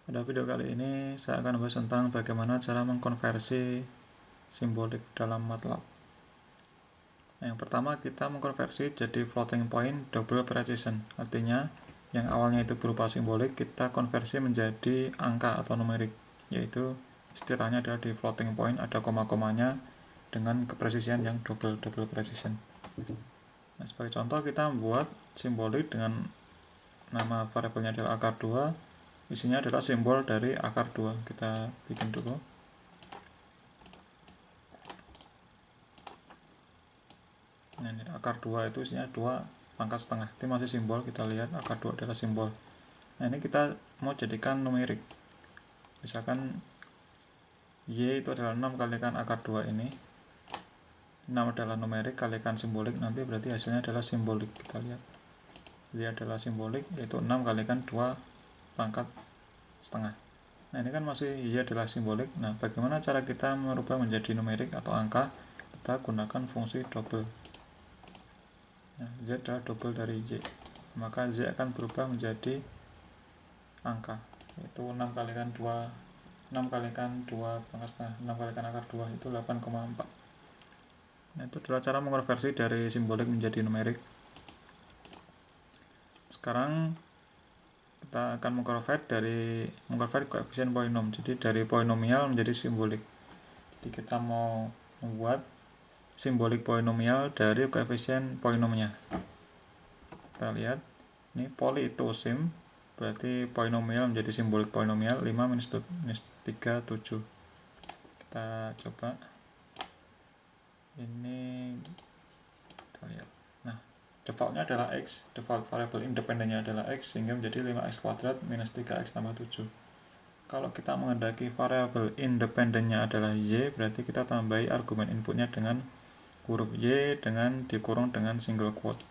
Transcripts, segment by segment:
Pada video kali ini saya akan bahas tentang bagaimana cara mengkonversi simbolik dalam MATLAB. Yang pertama, kita mengkonversi jadi floating point double precision. Artinya yang awalnya itu berupa simbolik, kita konversi menjadi angka atau numerik, yaitu istilahnya adalah di floating point ada koma-komanya dengan kepresisian yang double precision. Nah, sebagai contoh, kita membuat simbolik dengan nama variabelnya adalah akar 2. Isinya adalah simbol dari akar 2. Kita bikin dulu. Nah, ini akar 2 itu isinya 2 pangkat setengah. Itu masih simbol, kita lihat akar 2 adalah simbol. Nah, ini kita mau jadikan numerik. Misalkan Y itu adalah 6 kalikan akar 2 ini. 6 adalah numerik kalikan simbolik, nanti berarti hasilnya adalah simbolik. Kita lihat. Y adalah simbolik, yaitu 6 kalikan 2 pangkat setengah. Nah, ini kan masih Y adalah simbolik. Nah, bagaimana cara kita merubah menjadi numerik atau angka? Kita gunakan fungsi double. Nah, Z adalah double dari Y, maka Z akan berubah menjadi angka, yaitu 6 kalikan 2 pangkat setengah, 6 kalikan akar 2 itu 8,4. Nah, itu adalah cara mengkonversi dari simbolik menjadi numerik. Sekarang kita akan mengkonvert koefisien polinom, jadi dari polinomial menjadi simbolik. Jadi kita mau membuat simbolik polinomial dari koefisien polinomnya. Kita lihat, ini poli itu sim, berarti polinomial menjadi simbolik polinomial 5 minus 3, 7. Kita coba. Ini kita lihat. Nah, defaultnya adalah X, default variable independennya adalah X, sehingga menjadi 5x kuadrat minus 3x tambah 7. Kalau kita menghendaki variabel independennya adalah Y, berarti kita tambahi argumen inputnya dengan huruf Y dengan dikurung dengan single quote,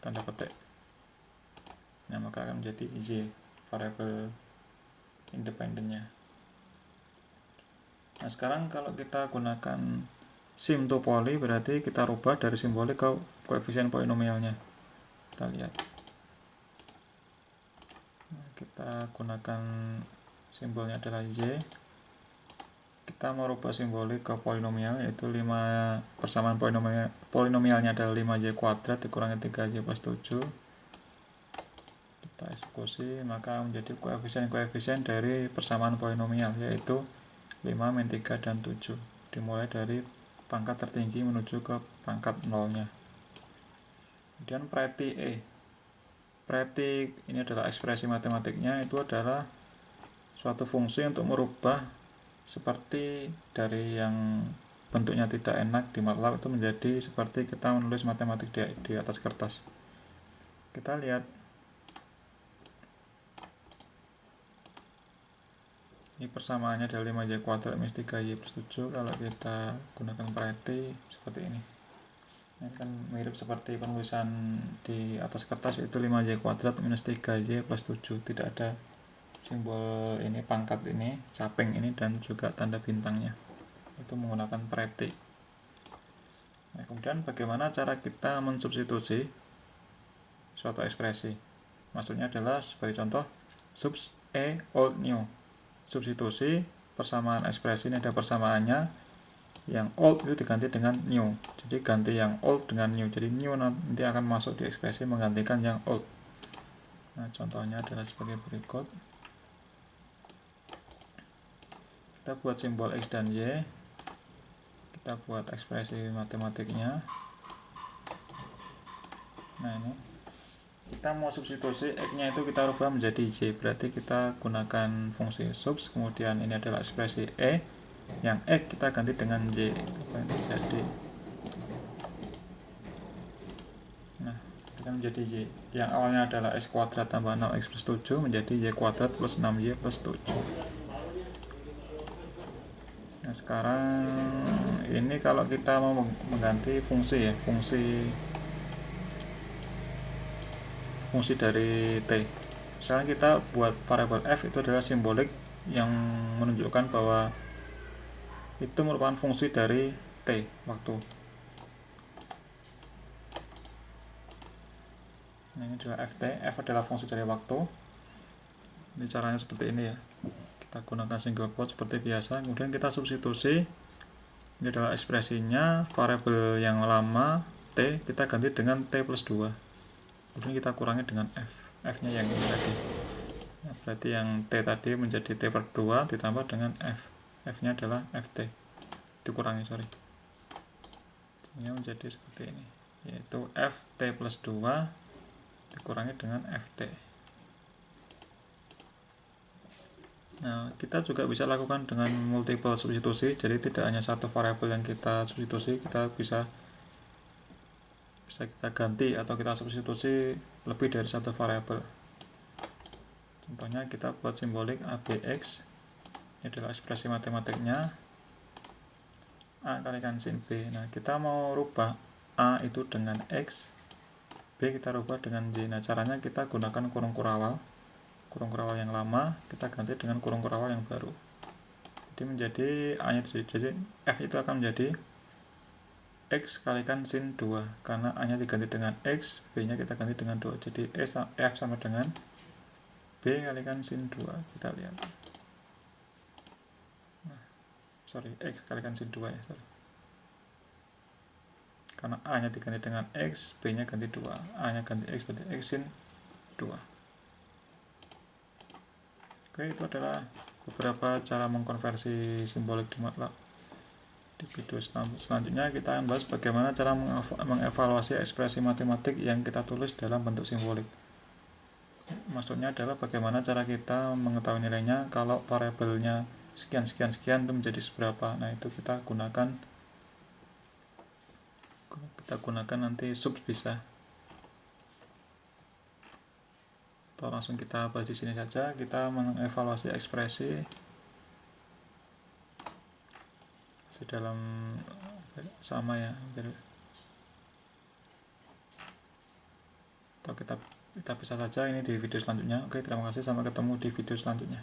tanda petik. Nah, maka akan menjadi Y, variabel independennya. Nah, sekarang kalau kita gunakan sim to poly, berarti kita rubah dari simbolik ke koefisien polinomialnya. Kita lihat. Nah, kita gunakan simbolnya adalah Y. Kita mau rubah simbolik ke polinomial, yaitu 5 persamaan polinomialnya adalah 5y kuadrat dikurangi 3y plus 7. Kita eksekusi, maka menjadi koefisien dari persamaan polinomial, yaitu 5 min 3 dan 7, dimulai dari pangkat tertinggi menuju ke pangkat nolnya. Kemudian Preti E. Preti ini adalah ekspresi matematiknya, itu adalah suatu fungsi untuk merubah seperti dari yang bentuknya tidak enak di MATLAB itu menjadi seperti kita menulis matematik di atas kertas. Kita lihat. Ini persamaannya adalah 5y kuadrat minus 3y plus 7. Kalau kita gunakan Preti seperti ini. Ini kan mirip seperti penulisan di atas kertas, itu 5y kuadrat minus 3y plus 7. Tidak ada simbol ini, pangkat ini, caping ini, dan juga tanda bintangnya. Itu menggunakan Preti. Nah, kemudian bagaimana cara kita mensubstitusi suatu ekspresi? Maksudnya adalah sebagai contoh subs E old new. Substitusi persamaan ekspresi, ini ada persamaannya, yang old itu diganti dengan new, jadi ganti yang old dengan new, jadi new nanti akan masuk di ekspresi menggantikan yang old. Nah, contohnya adalah sebagai berikut. Kita buat simbol X dan Y, kita buat ekspresi matematiknya. Nah, ini kita mau substitusi X-nya itu kita rubah menjadi Y, berarti kita gunakan fungsi subs, kemudian ini adalah ekspresi E, yang X kita ganti dengan Y, apa yang terjadi. Nah, itu kan menjadi Y, yang awalnya adalah X kuadrat tambah 6X plus 7 menjadi Y kuadrat plus 6Y plus 7. Nah, sekarang ini kalau kita mau mengganti fungsi ya, fungsi dari T. Misalnya kita buat variabel F, itu adalah simbolik yang menunjukkan bahwa itu merupakan fungsi dari T, waktu. Nah, ini adalah Ft, F adalah fungsi dari waktu. Ini caranya seperti ini ya, kita gunakan single quote seperti biasa, kemudian kita substitusi. Ini adalah ekspresinya, variabel yang lama T kita ganti dengan T plus 2, kemudian kita kurangi dengan F nya yang ini tadi. Nah, berarti yang T tadi menjadi T per 2 ditambah dengan F nya adalah FT, dikurangi sehingga menjadi seperti ini, yaitu FT plus 2 dikurangi dengan FT. Nah, kita juga bisa lakukan dengan multiple substitusi, jadi tidak hanya satu variabel yang kita substitusi, kita bisa kita ganti atau kita substitusi lebih dari satu variabel. Contohnya kita buat simbolik ABX, ini adalah ekspresi matematiknya A kalikan sin B. Nah, kita mau rubah A itu dengan X, B kita rubah dengan Y. Nah, caranya kita gunakan kurung kurawal yang lama kita ganti dengan kurung kurawal yang baru, jadi menjadi A nya, jadi F itu akan menjadi X kalikan sin 2, karena A nya diganti dengan X, B nya kita ganti dengan 2, jadi F sama dengan B kalikan sin 2. Kita lihat, X kalikan sin 2 ya, karena A nya diganti dengan X, B nya ganti 2, A nya ganti X, berarti X sin 2. Oke, itu adalah beberapa cara mengkonversi simbolik di MATLAB. Di video selanjutnya kita akan bahas bagaimana cara mengevaluasi ekspresi matematik yang kita tulis dalam bentuk simbolik. Maksudnya adalah bagaimana cara kita mengetahui nilainya kalau variabelnya sekian sekian sekian itu menjadi seberapa. Nah, itu kita gunakan nanti sub bisa. Atau langsung kita bahas di sini saja. Kita mengevaluasi ekspresi dalam sama ya, atau kita bisa saja ini di video selanjutnya. Oke, terima kasih, sampai ketemu di video selanjutnya.